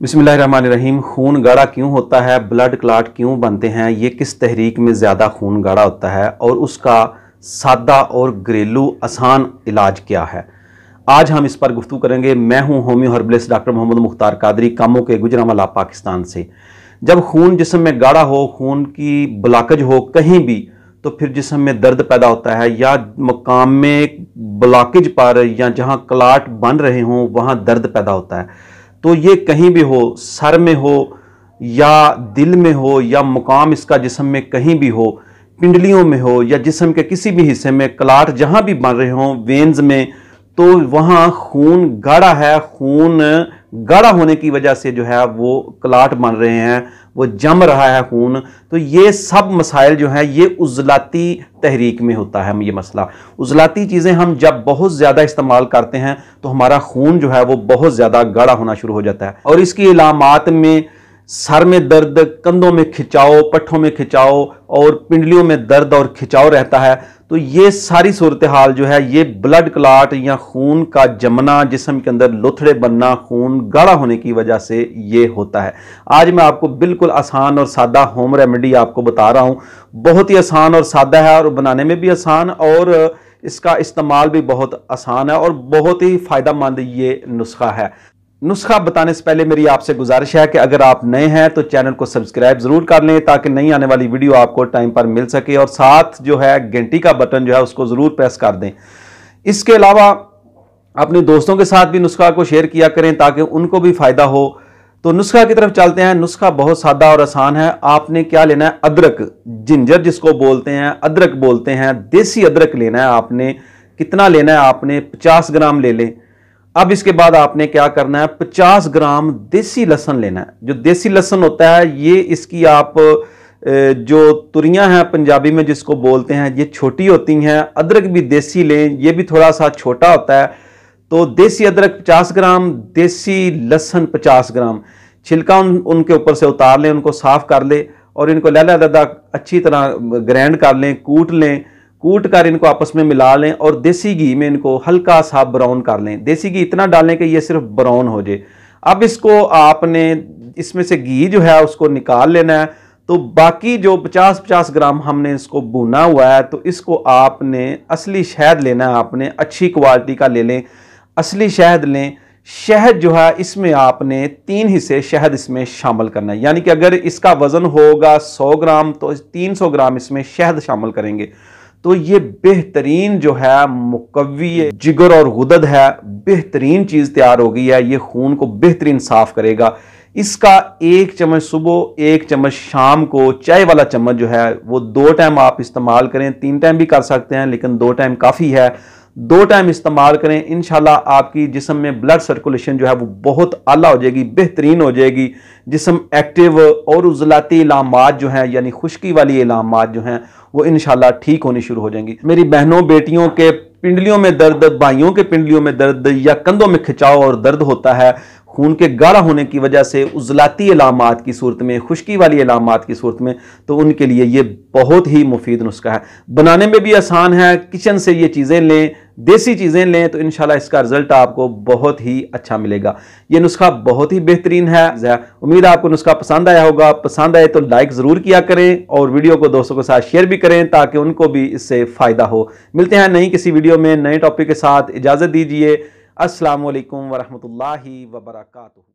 बिस्मिल्लाहिर्रहमानिर्रहीम। खून गाढ़ा क्यों होता है, ब्लड क्लॉट क्यों बनते हैं, ये किस तहरीक में ज़्यादा खून गाढ़ा होता है और उसका सादा और घरेलू आसान इलाज क्या है, आज हम इस पर गुफ्तगू करेंगे। मैं हूं homeo herbalist doctor Mohammad Mukhtar Qadri, कामों के गुजरांवाला, पाकिस्तान से। जब खून जिस्म में गाढ़ा हो, खून की ब्लॉकेज हो कहीं भी, तो फिर जिस्म में दर्द पैदा होता है, या मकाम में ब्लॉकेज पर या जहां क्लॉट बन रहे हों वहां दर्द पैदा होता है। तो ये कहीं भी हो, सर में हो या दिल में हो या मुकाम इसका जिस्म में कहीं भी हो, पिंडलियों में हो या जिस्म के किसी भी हिस्से में क्लॉट जहां भी बन रहे हों, वेन्स में, तो वहां खून गाढ़ा है। खून गाढ़ा होने की वजह से जो है वो क्लॉट बन रहे हैं, वो जम रहा है खून। तो ये सब मसाइल जो है ये उजलाती तहरीक में होता है। ये मसला, उजलाती चीज़ें हम जब बहुत ज़्यादा इस्तेमाल करते हैं तो हमारा खून जो है वो बहुत ज़्यादा गाढ़ा होना शुरू हो जाता है। और इसकी इलामात में सर में दर्द, कंधों में खिंचाव, पट्ठों में खिंचाव और पिंडलियों में दर्द और खिंचाव रहता है। तो ये सारी सूरत हाल जो है ये ब्लड क्लॉट या खून का जमना, जिस्म के अंदर लोथड़े बनना, खून गाढ़ा होने की वजह से ये होता है। आज मैं आपको बिल्कुल आसान और सादा होम रेमेडी आपको बता रहा हूँ। बहुत ही आसान और सादा है और बनाने में भी आसान, और इसका इस्तेमाल भी बहुत आसान है और बहुत ही फ़ायदेमंद ये नुस्खा है। नुस्खा बताने से पहले मेरी आपसे गुजारिश है कि अगर आप नए हैं तो चैनल को सब्सक्राइब जरूर कर लें ताकि नई आने वाली वीडियो आपको टाइम पर मिल सके, और साथ जो है घंटी का बटन जो है उसको जरूर प्रेस कर दें। इसके अलावा अपने दोस्तों के साथ भी नुस्खा को शेयर किया करें ताकि उनको भी फायदा हो। तो नुस्खा की तरफ चलते हैं। नुस्खा बहुत सादा और आसान है। आपने क्या लेना है, अदरक, जिंजर जिसको बोलते हैं, अदरक बोलते हैं, देसी अदरक लेना है आपने। कितना लेना है आपने, 50 ग्राम ले लें। अब इसके बाद आपने क्या करना है, 50 ग्राम देसी लहसुन लेना है। जो देसी लहसुन होता है ये, इसकी आप जो तुरियां हैं पंजाबी में जिसको बोलते हैं, ये छोटी होती हैं। अदरक भी देसी लें, ये भी थोड़ा सा छोटा होता है। तो देसी अदरक 50 ग्राम, देसी लहसुन 50 ग्राम। छिलका उनके ऊपर से उतार लें, उनको साफ कर ले और इनको लहदा अच्छी तरह ग्राइंड कर लें, कूट लें। कूट कर इनको आपस में मिला लें और देसी घी में इनको हल्का सा ब्राउन कर लें। देसी घी इतना डालें कि ये सिर्फ ब्राउन हो जाए। अब इसको आपने इसमें से घी जो है उसको निकाल लेना है। तो बाकी जो 50-50 ग्राम हमने इसको भुना हुआ है, तो इसको आपने असली शहद लेना है। आपने अच्छी क्वालिटी का ले लें, असली शहद लें। शहद जो है इसमें आपने 3 हिस्से शहद इसमें शामिल करना है। यानी कि अगर इसका वजन होगा 100 ग्राम तो 300 ग्राम इसमें शहद शामिल करेंगे। तो ये बेहतरीन जो है मुकव्वी जिगर और गुदद है, बेहतरीन चीज़ तैयार हो गई है। ये खून को बेहतरीन साफ करेगा। इसका 1 चम्मच सुबह, 1 चम्मच शाम को, चाय वाला चम्मच जो है वो 2 टाइम आप इस्तेमाल करें। 3 टाइम भी कर सकते हैं लेकिन 2 टाइम काफ़ी है। 2 टाइम इस्तेमाल करें, इंशाल्लाह आपकी जिस्म में ब्लड सर्कुलेशन जो है वो बहुत आला हो जाएगी, बेहतरीन हो जाएगी। जिस्म एक्टिव और उजलाती इलामात जो हैं यानी खुश्की वाली इलामात जो हैं वो इंशाल्लाह ठीक होनी शुरू हो जाएंगी। मेरी बहनों बेटियों के पिंडलियों में दर्द, भाइयों के पिंडलियों में दर्द या कंधों में खिंचाव और दर्द होता है खून के गाढ़ा होने की वजह से, उजलाती इलामात की सूरत में, खुश्की वाली इलामात की सूरत में, तो उनके लिए ये बहुत ही मुफीद नुस्खा है। बनाने में भी आसान है। किचन से ये चीज़ें लें, देसी चीज़ें लें, तो इंशाल्लाह इसका रिजल्ट आपको बहुत ही अच्छा मिलेगा। ये नुस्खा बहुत ही बेहतरीन है। उम्मीद है आपको नुस्खा पसंद आया होगा। पसंद आए तो लाइक ज़रूर किया करें और वीडियो को दोस्तों के साथ शेयर भी करें ताकि उनको भी इससे फ़ायदा हो। मिलते हैं नई किसी वीडियो में नए टॉपिक के साथ। इजाज़त दीजिए। अस्सलामु अलैकुम वरहमतुल्लाहि वबरकातुहू।